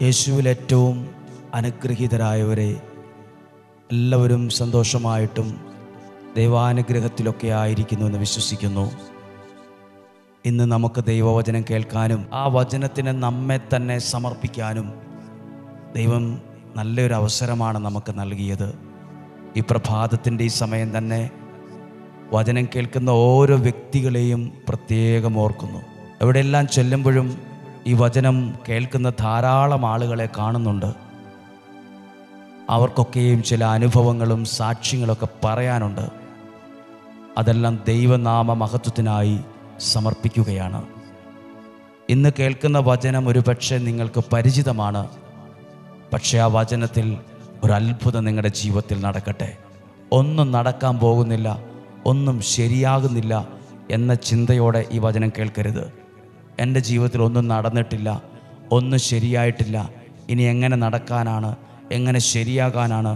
യേശുവിൽ ഏറ്റവും അനുഗ്രഹീതരായവരെ എല്ലാവരും സന്തോഷമായിട്ടും ദൈവാനുഗ്രഹത്തിലൊക്കെ ആയിരിക്കുന്നു എന്ന് വിശ്വസിക്കുന്നു. ഇന്ന് നമുക്ക് ദൈവവചനം കേൾക്കാനും ആ വചനത്തിന് നമ്മെ തന്നെ സമർപ്പിക്കാനും ദൈവം നല്ലൊരു അവസരമാണ് നമുക്ക് നൽകിയത്. ഈ പ്രഭാതത്തിൻ്റെ ഈ സമയം തന്നെ വചനം കേൾക്കുന്ന ഓരോ വ്യക്തികളെയും പ്രത്യേകം ഓർക്കുന്നു. എവിടെയെല്ലാം ചെല്ലുമ്പോഴും ഈ വചനം കേൾക്കുന്ന ധാരാളം ആളുകളെ കാണുന്നുണ്ട്. അവർക്കൊക്കെയും ചില അനുഭവങ്ങളും സാക്ഷ്യങ്ങളൊക്കെ പറയാനുണ്ട്. അതെല്ലാം ദൈവനാമ മഹത്വത്തിനായി സമർപ്പിക്കുകയാണ്. ഇന്ന് കേൾക്കുന്ന വചനം ഒരുപക്ഷെ നിങ്ങൾക്ക് പരിചിതമാണ്. പക്ഷേ ആ വചനത്തിൽ ഒരത്ഭുതം നിങ്ങളുടെ ജീവിതത്തിൽ നടക്കട്ടെ. ഒന്നും നടക്കാൻ പോകുന്നില്ല, ഒന്നും ശരിയാകുന്നില്ല എന്ന ചിന്തയോടെ ഈ വചനം കേൾക്കരുത്. എൻ്റെ ജീവിതത്തിൽ ഒന്നും നടന്നിട്ടില്ല, ഒന്നും ശരിയായിട്ടില്ല, ഇനി എങ്ങനെ നടക്കാനാണ്, എങ്ങനെ ശരിയാകാനാണ്,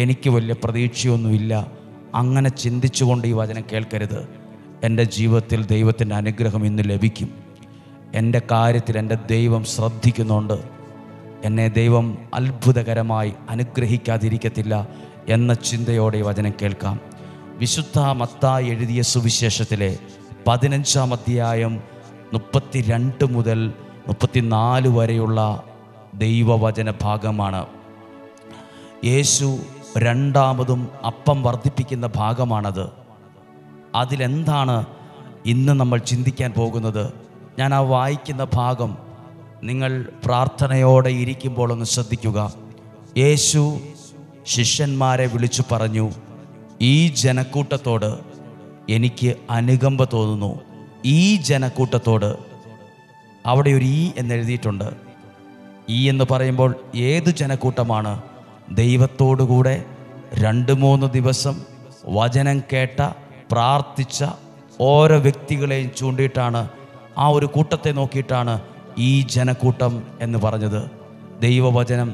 എനിക്ക് വലിയ പ്രതീക്ഷയൊന്നുമില്ല, അങ്ങനെ ചിന്തിച്ചുകൊണ്ട് ഈ വചനം കേൾക്കരുത്. എൻ്റെ ജീവിതത്തിൽ ദൈവത്തിൻ്റെ അനുഗ്രഹം ഇന്ന് ലഭിക്കും. എൻ്റെ കാര്യത്തിൽ എൻ്റെ ദൈവം ശ്രദ്ധിക്കുന്നുണ്ട്. എന്നെ ദൈവം അത്ഭുതകരമായി അനുഗ്രഹിക്കാതിരിക്കത്തില്ല എന്ന ചിന്തയോടെ ഈ വചനം കേൾക്കാം. വിശുദ്ധ മത്തായി എഴുതിയ സുവിശേഷത്തിലെ 15-ാം അധ്യായം 32 മുതൽ 34 വരെയുള്ള ദൈവവചന ഭാഗമാണ്. യേശു രണ്ടാമതും അപ്പം വർദ്ധിപ്പിക്കുന്ന ഭാഗമാണത്. അതിലെന്താണ് ഇന്ന് നമ്മൾ ചിന്തിക്കാൻ പോകുന്നത്? ഞാൻ ആ വായിക്കുന്ന ഭാഗം നിങ്ങൾ പ്രാർത്ഥനയോടെ ഇരിക്കുമ്പോൾ ഒന്ന് ശ്രദ്ധിക്കുക. യേശു ശിഷ്യന്മാരെ വിളിച്ചു പറഞ്ഞു, ഈ ജനക്കൂട്ടത്തോട് എനിക്ക് അനുകമ്പ തോന്നുന്നു. ഈ ജനക്കൂട്ടത്തോട്, അവിടെ ഒരു ഈ എന്നെഴുതിയിട്ടുണ്ട്. ഈ എന്ന് പറയുമ്പോൾ ഏത് ജനക്കൂട്ടമാണ്? ദൈവത്തോടുകൂടെ 2-3 ദിവസം വചനം കേട്ട പ്രാർത്ഥിച്ച ഓരോ വ്യക്തികളെയും ചൂണ്ടിയിട്ടാണ്, ആ ഒരു കൂട്ടത്തെ നോക്കിയിട്ടാണ് ഈ ജനക്കൂട്ടം എന്ന് പറഞ്ഞത്. ദൈവവചനം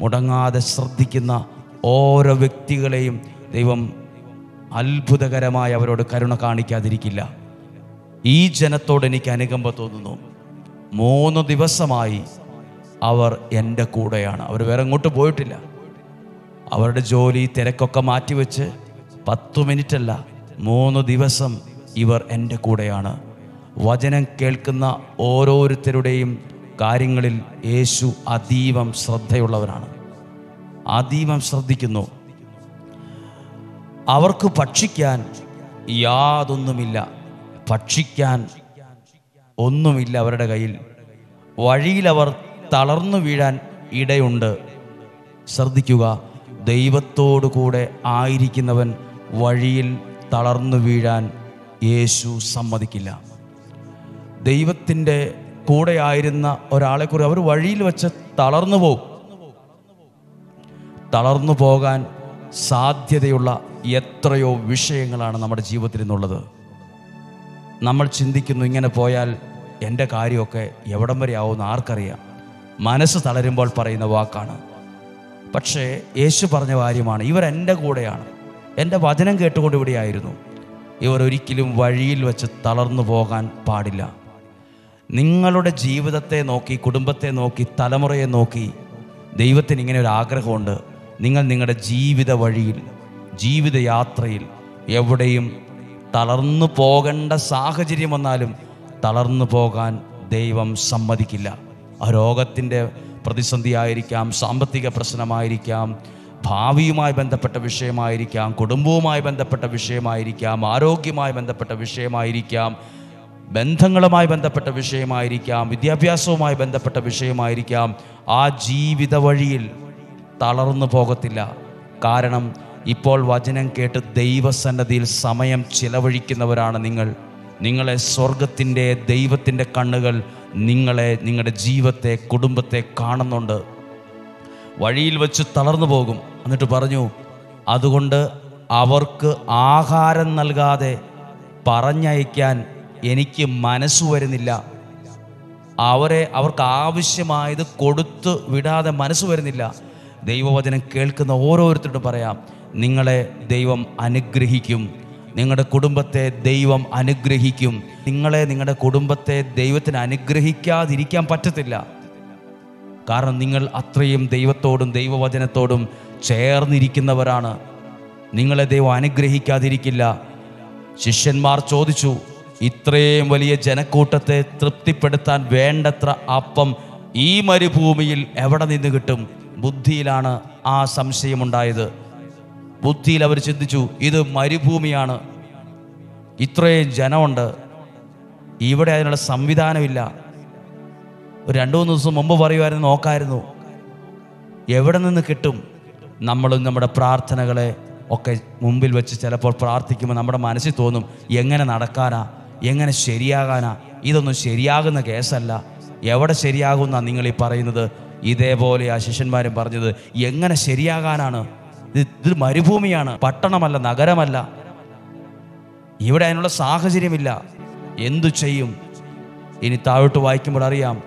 മുടങ്ങാതെ ശ്രദ്ധിക്കുന്ന ഓരോ വ്യക്തികളെയും ദൈവം അത്ഭുതകരമായി അവരോട് കരുണ കാണിക്കാതിരിക്കില്ല. ഈ ജനത്തോട് എനിക്ക് അനുകമ്പ തോന്നുന്നു. 3 ദിവസമായി അവർ എൻ്റെ കൂടെയാണ്. അവർ വേറെ എങ്ങോട്ട് പോയിട്ടില്ല. അവരുടെ ജോലി തിരക്കൊക്കെ മാറ്റിവെച്ച് 10 മിനിറ്റല്ല, 3 ദിവസം ഇവർ എൻ്റെ കൂടെയാണ്. വചനം കേൾക്കുന്ന ഓരോരുത്തരുടെയും കാര്യങ്ങളിൽ യേശു അതീവം ശ്രദ്ധയുള്ളവരാണ്. അതീവം ശ്രദ്ധിക്കുന്നു. അവർക്ക് ഭക്ഷിക്കാൻ യാതൊന്നുമില്ല. ഭക്ഷിക്കാൻ ഒന്നുമില്ല അവരുടെ കയ്യിൽ. വഴിയിൽ അവർ തളർന്നു വീഴാൻ ഇടയുണ്ട്. ശ്രദ്ധിക്കുക, ദൈവത്തോടു കൂടെ ആയിരിക്കുന്നവൻ വഴിയിൽ തളർന്നു വീഴാൻ യേശു സമ്മതിക്കില്ല. ദൈവത്തിൻ്റെ കൂടെ ആയിരുന്ന ഒരാളെക്കുറിച്ച് അവർ വഴിയിൽ വെച്ച് തളർന്നു പോകും. തളർന്നു പോകാൻ സാധ്യതയുള്ള എത്രയോ വിഷയങ്ങളാണ് നമ്മുടെ ജീവിതത്തിൽ നിന്നുള്ളത്. നമ്മൾ ചിന്തിക്കുന്നു, ഇങ്ങനെ പോയാൽ എൻ്റെ കാര്യമൊക്കെ എവിടം വരെ ആവുമെന്ന് ആർക്കറിയാം. മനസ്സ് തളരുമ്പോൾ പറയുന്ന വാക്കാണ്. പക്ഷേ യേശു പറഞ്ഞ കാര്യമാണ്, ഇവർ എൻ്റെ കൂടെയാണ്, എൻ്റെ വചനം കേട്ടുകൊണ്ട് ഇവിടെയായിരുന്നു. ഇവർ ഒരിക്കലും വഴിയിൽ വെച്ച് തളർന്നു പോകാൻ പാടില്ല. നിങ്ങളുടെ ജീവിതത്തെ നോക്കി, കുടുംബത്തെ നോക്കി, തലമുറയെ നോക്കി ദൈവത്തിന് ഇങ്ങനെ ഒരു ആഗ്രഹമുണ്ട്. നിങ്ങൾ നിങ്ങളുടെ ജീവിത വഴിയിൽ, ജീവിതയാത്രയിൽ എവിടെയും തളർന്നു പോകേണ്ട സാഹചര്യം വന്നാലും തളർന്നു പോകാൻ ദൈവം സമ്മതിക്കില്ല. ആ രോഗത്തിൻ്റെ പ്രതിസന്ധിയായിരിക്കാം, സാമ്പത്തിക പ്രശ്നമായിരിക്കാം, ഭാവിയുമായി ബന്ധപ്പെട്ട വിഷയമായിരിക്കാം, കുടുംബവുമായി ബന്ധപ്പെട്ട വിഷയമായിരിക്കാം, ആരോഗ്യവുമായി ബന്ധപ്പെട്ട വിഷയമായിരിക്കാം, ബന്ധങ്ങളുമായി ബന്ധപ്പെട്ട വിഷയമായിരിക്കാം, വിദ്യാഭ്യാസവുമായി ബന്ധപ്പെട്ട വിഷയമായിരിക്കാം. ആ ജീവിത വഴിയിൽ തളർന്നു പോകത്തില്ല. കാരണം ഇപ്പോൾ വചനം കേട്ട് ദൈവസന്നദ്ധിയിൽ സമയം ചിലവഴിക്കുന്നവരാണ് നിങ്ങൾ. നിങ്ങളെ സ്വർഗത്തിൻ്റെ ദൈവത്തിൻ്റെ കണ്ണുകൾ നിങ്ങളെ, നിങ്ങളുടെ ജീവിതത്തെ, കുടുംബത്തെ കാണുന്നുണ്ട്. വഴിയിൽ വെച്ച് തളർന്നു പോകും. എന്നിട്ട് പറഞ്ഞു, അതുകൊണ്ട് അവർക്ക് ആഹാരം നൽകാതെ പറഞ്ഞയക്കാൻ എനിക്ക് മനസ്സ് വരുന്നില്ല. അവർക്ക് ആവശ്യമായത് കൊടുത്തു വിടാതെ മനസ്സ് വരുന്നില്ല. ദൈവവചനം കേൾക്കുന്ന ഓരോരുത്തരോടും പറയാം, നിങ്ങളെ ദൈവം അനുഗ്രഹിക്കും. നിങ്ങളുടെ കുടുംബത്തെ ദൈവം അനുഗ്രഹിക്കും. നിങ്ങളെ, നിങ്ങളുടെ കുടുംബത്തെ ദൈവത്തിന് അനുഗ്രഹിക്കാതിരിക്കാൻ പറ്റത്തില്ല. കാരണം നിങ്ങൾ അത്രയും ദൈവത്തോടും ദൈവവചനത്തോടും ചേർന്നിരിക്കുന്നവരാണ്. നിങ്ങളെ ദൈവം അനുഗ്രഹിക്കാതിരിക്കില്ല. ശിഷ്യന്മാർ ചോദിച്ചു, ഇത്രയും വലിയ ജനക്കൂട്ടത്തെ തൃപ്തിപ്പെടുത്താൻ വേണ്ടത്ര അപ്പം ഈ മരുഭൂമിയിൽ എവിടെ നിന്ന് കിട്ടും? ബുദ്ധിയിലാണ് ആ സംശയമുണ്ടായത്. ബുദ്ധിയിൽ അവർ ചിന്തിച്ചു, ഇത് മരുഭൂമിയാണ്, ഇത്രയും ജനമുണ്ട്, ഇവിടെ അതിനുള്ള സംവിധാനമില്ല. ഒരു 2-3 ദിവസം മുമ്പ് പറയുമായിരുന്നു, നോക്കായിരുന്നു എവിടെ നിന്ന് കിട്ടും. നമ്മളും നമ്മുടെ പ്രാർത്ഥനകളെ ഒക്കെ മുമ്പിൽ വെച്ച് ചിലപ്പോൾ പ്രാർത്ഥിക്കുമ്പോൾ നമ്മുടെ മനസ്സിൽ തോന്നും, എങ്ങനെ നടക്കാനാ, എങ്ങനെ ശരിയാകാനാ, ഇതൊന്നും ശരിയാകുന്ന കേസല്ല. എവിടെ ശരിയാകുന്ന നിങ്ങൾ ഈ പറയുന്നത്? ഇതേപോലെ ആ ശിഷ്യന്മാരും പറഞ്ഞത്, എങ്ങനെ ശരിയാകാനാണ്? ഇത് മരുഭൂമിയാണ്, പട്ടണമല്ല, നഗരമല്ല, ഇവിടെ അതിനുള്ള സാഹചര്യമില്ല, എന്തു ചെയ്യും? ഇനി താഴോട്ട് വായിക്കുമ്പോൾ അറിയാം,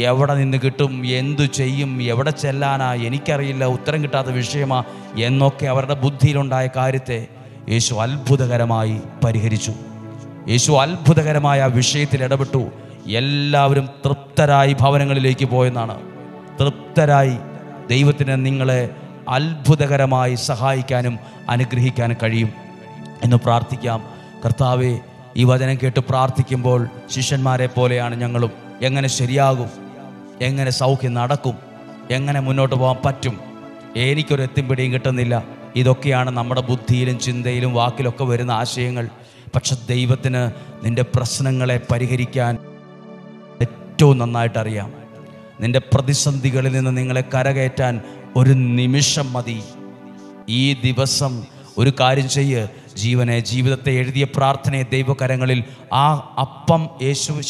എവിടെ നിന്ന് കിട്ടും, എന്തു ചെയ്യും, എവിടെ ചെല്ലാനാ, എനിക്കറിയില്ല, ഉത്തരം കിട്ടാത്ത വിഷയമാ എന്നൊക്കെ അവരുടെ ബുദ്ധിയിലുണ്ടായ കാര്യത്തെ യേശു അത്ഭുതകരമായി പരിഹരിച്ചു. യേശു അത്ഭുതകരമായ ആ വിഷയത്തിൽ ഇടപെട്ടു. എല്ലാവരും തൃപ്തരായി ഭവനങ്ങളിലേക്ക് പോയെന്നാണ്. തൃപ്തരായി. ദൈവത്തിന് നിങ്ങളെ അത്ഭുതകരമായി സഹായിക്കാനും അനുഗ്രഹിക്കാനും കഴിയും എന്ന് പ്രാർത്ഥിക്കാം. കർത്താവേ, ഈ വചനം കേട്ട് പ്രാർത്ഥിക്കുമ്പോൾ ശിഷ്യന്മാരെ പോലെയാണ് ഞങ്ങളും. എങ്ങനെ ശരിയാകും? എങ്ങനെ സൗഖ്യം നടക്കും? എങ്ങനെ മുന്നോട്ട് പോകാൻ പറ്റും? എനിക്കൊരു എത്തിപ്പിടിയും കിട്ടുന്നില്ല. ഇതൊക്കെയാണ് നമ്മുടെ ബുദ്ധിയിലും ചിന്തയിലും വാക്കിലൊക്കെ വരുന്ന ആശയങ്ങൾ. പക്ഷെ ദൈവത്തിന് നിൻ്റെ പ്രശ്നങ്ങളെ പരിഹരിക്കാൻ ഏറ്റവും നന്നായിട്ടറിയാം. നിൻ്റെ പ്രതിസന്ധികളിൽ നിന്ന് നിങ്ങളെ കരകയറ്റാൻ ഒരു നിമിഷം മതി. ഈ ദിവസം ഒരു കാര്യം ചെയ്യ്. ജീവിതത്തെ എഴുതിയ പ്രാർത്ഥനയെ ദൈവകരങ്ങളിൽ, ആ അപ്പം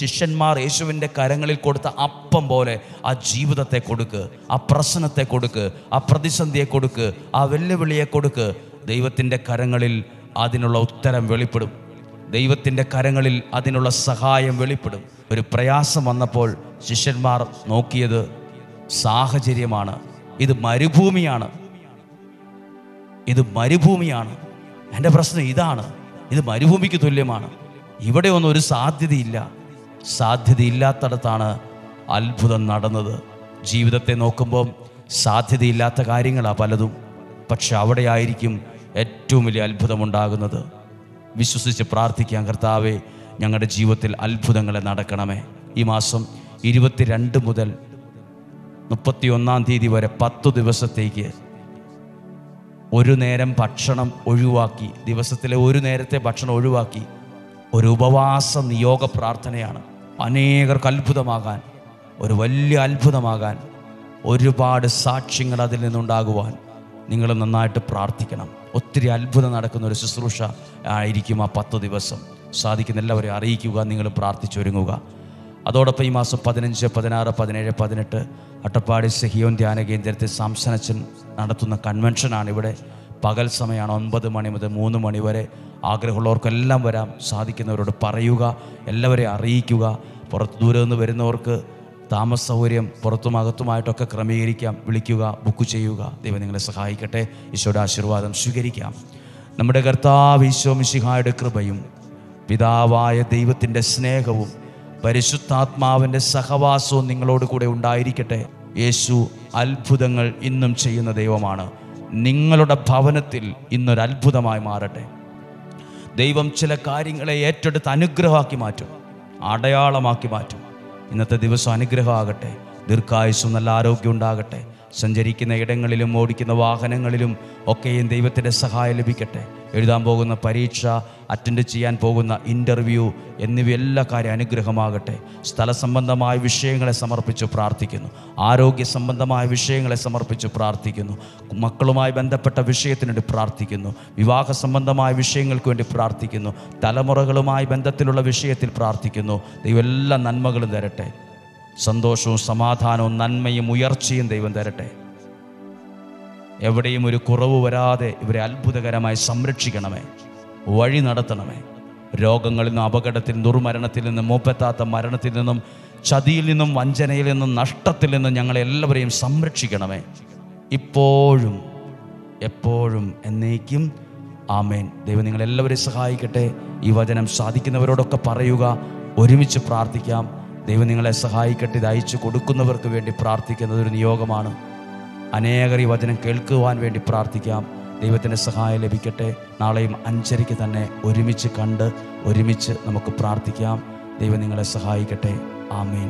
ശിഷ്യന്മാർ യേശുവിൻ്റെ കരങ്ങളിൽ കൊടുത്ത അപ്പം പോലെ ആ ജീവിതത്തെ കൊടുക്ക്, ആ പ്രശ്നത്തെ കൊടുക്ക്, ആ പ്രതിസന്ധിയെ കൊടുക്ക്, ആ വെല്ലുവിളിയെ കൊടുക്ക്. ദൈവത്തിൻ്റെ കരങ്ങളിൽ അതിനുള്ള ഉത്തരം വെളിപ്പെടും. ദൈവത്തിൻ്റെ കരങ്ങളിൽ അതിനുള്ള സഹായം വെളിപ്പെടും. ഒരു പ്രയാസം വന്നപ്പോൾ ശിഷ്യന്മാർ നോക്കിയത് സാഹചര്യമാണ്. ഇത് മരുഭൂമിയാണ്, ഇത് മരുഭൂമിയാണ്, എൻ്റെ പ്രശ്നം ഇതാണ്, ഇത് മരുഭൂമിക്ക് തുല്യമാണ്, ഇവിടെ ഒന്നും ഒരു സാധ്യതയില്ല. സാധ്യതയില്ലാത്തടത്താണ് അത്ഭുതം നടന്നത്. ജീവിതത്തെ നോക്കുമ്പോൾ സാധ്യതയില്ലാത്ത കാര്യങ്ങളാണ് പലതും. പക്ഷെ അവിടെ ആയിരിക്കും ഏറ്റവും വലിയ അത്ഭുതമുണ്ടാകുന്നത്. വിശ്വസിച്ച് പ്രാർത്ഥിക്കാം. കർത്താവേ, ഞങ്ങളുടെ ജീവിതത്തിൽ അത്ഭുതങ്ങളെ നടക്കണമേ. ഈ മാസം 22 മുതൽ 31-ാം തീയതി വരെ 10 ദിവസത്തേക്ക് ഒരു നേരം ഭക്ഷണം ഒഴിവാക്കി, ദിവസത്തിലെ ഒരു നേരത്തെ ഭക്ഷണം ഒഴിവാക്കി ഒരു ഉപവാസ നിയോഗ പ്രാർത്ഥനയാണ്. അനേകർക്ക് അത്ഭുതമാകാൻ, ഒരു വലിയ അത്ഭുതമാകാൻ, ഒരുപാട് സാക്ഷ്യങ്ങൾ അതിൽ നിന്നുണ്ടാകുവാൻ നിങ്ങൾ നന്നായിട്ട് പ്രാർത്ഥിക്കണം. ഒത്തിരി അത്ഭുതം നടക്കുന്ന ഒരു ശുശ്രൂഷ ആയിരിക്കും ആ 10 ദിവസം. സാധിക്കുന്ന എല്ലാവരെയും അറിയിക്കുക, നിങ്ങൾ പ്രാർത്ഥിച്ചൊരുങ്ങുക. അതോടൊപ്പം ഈ മാസം 15, 16, 17, 18 അട്ടപ്പാടി സെഹിയോൻ ധ്യാന കേന്ദ്രത്തിൽ സാംസനച്ചൻ നടത്തുന്ന കൺവെൻഷനാണ്. ഇവിടെ പകൽ സമയമാണ്, 9 മണി മുതൽ 3 മണി വരെ. ആഗ്രഹമുള്ളവർക്കെല്ലാം വരാം. സാധിക്കുന്നവരോട് പറയുക, എല്ലാവരെയും അറിയിക്കുക. പുറത്ത് ദൂരെ നിന്ന് വരുന്നവർക്ക് താമസ സൗകര്യം പുറത്തും അകത്തുമായിട്ടൊക്കെ ക്രമീകരിക്കാം. വിളിക്കുക, ബുക്ക് ചെയ്യുക. ദൈവം നിങ്ങളെ സഹായിക്കട്ടെ. ഈശോയുടെ ആശീർവാദം സ്വീകരിക്കാം. നമ്മുടെ കർത്താവ് ഈശോ മിശിഹായുടെ കൃപയും പിതാവായ ദൈവത്തിൻ്റെ സ്നേഹവും പരിശുദ്ധാത്മാവിൻ്റെ സഹവാസവും നിങ്ങളോട് കൂടെ ഉണ്ടായിരിക്കട്ടെ. യേശു അത്ഭുതങ്ങൾ ഇന്നും ചെയ്യുന്ന ദൈവമാണ്. നിങ്ങളുടെ ഭവനത്തിൽ ഇന്നൊരു അത്ഭുതമായി മാറട്ടെ. ദൈവം ചില കാര്യങ്ങളെ ഏറ്റെടുത്ത് അനുഗ്രഹമാക്കി മാറ്റും, അടയാളമാക്കി മാറ്റും. ഇന്നത്തെ ദിവസം അനുഗ്രഹമാകട്ടെ. ദീർഘായുസ്സും നല്ല ആരോഗ്യം ഉണ്ടാകട്ടെ. സഞ്ചരിക്കുന്ന ഇടങ്ങളിലും ഓടിക്കുന്ന വാഹനങ്ങളിലും ഒക്കെയും ദൈവത്തിൻ്റെ സഹായം ലഭിക്കട്ടെ. എഴുതാൻ പോകുന്ന പരീക്ഷ, അറ്റൻഡ് ചെയ്യാൻ പോകുന്ന ഇൻ്റർവ്യൂ എന്നിവയെല്ലാ കാര്യം അനുഗ്രഹമാകട്ടെ. സ്ഥല സംബന്ധമായ വിഷയങ്ങളെ സമർപ്പിച്ച് പ്രാർത്ഥിക്കുന്നു. ആരോഗ്യ സംബന്ധമായ വിഷയങ്ങളെ സമർപ്പിച്ച് പ്രാർത്ഥിക്കുന്നു. മക്കളുമായി ബന്ധപ്പെട്ട വിഷയത്തിന് വേണ്ടി പ്രാർത്ഥിക്കുന്നു. വിവാഹ സംബന്ധമായ വിഷയങ്ങൾക്ക് വേണ്ടി പ്രാർത്ഥിക്കുന്നു. തലമുറകളുമായി ബന്ധത്തിലുള്ള വിഷയത്തിൽ പ്രാർത്ഥിക്കുന്നു. ദൈവം എല്ലാ നന്മകളും തരട്ടെ. സന്തോഷവും സമാധാനവും നന്മയും ഉയർച്ചയും ദൈവം തരട്ടെ. എവിടെയും ഒരു കുറവ് വരാതെ ഇവരെ അത്ഭുതകരമായി സംരക്ഷിക്കണമേ, വഴി നടത്തണമേ. രോഗങ്ങളിൽ നിന്നും, അപകടത്തിൽ, ദുർമരണത്തിൽ നിന്നും, മൂപ്പെത്താത്ത മരണത്തിൽ നിന്നും, ചതിയിൽ നിന്നും, വഞ്ചനയിൽ നിന്നും, നഷ്ടത്തിൽ നിന്നും ഞങ്ങളെല്ലാവരെയും സംരക്ഷിക്കണമേ. ഇപ്പോഴും എപ്പോഴും എന്നേക്കും. ആമേൻ. ദൈവം നിങ്ങളെല്ലാവരെയും സഹായിക്കട്ടെ. ഈ വചനം സാധിക്കുന്നവരോടൊക്കെ പറയുക. ഒരുമിച്ച് പ്രാർത്ഥിക്കാം. ദൈവം നിങ്ങളെ സഹായിക്കട്ടെ. ഇത് അയച്ചു കൊടുക്കുന്നവർക്ക് വേണ്ടി പ്രാർത്ഥിക്കുന്നത് ഒരു നിയോഗമാണ്. അനേകർ ഈ വചനം കേൾക്കുവാൻ വേണ്ടി പ്രാർത്ഥിക്കാം. ദൈവത്തിൻ്റെ സഹായം ലഭിക്കട്ടെ. നാളെയും 5:30 തന്നെ ഒരുമിച്ച് കണ്ട് ഒരുമിച്ച് നമുക്ക് പ്രാർത്ഥിക്കാം. ദൈവം നിങ്ങളെ സഹായിക്കട്ടെ. ആമേൻ.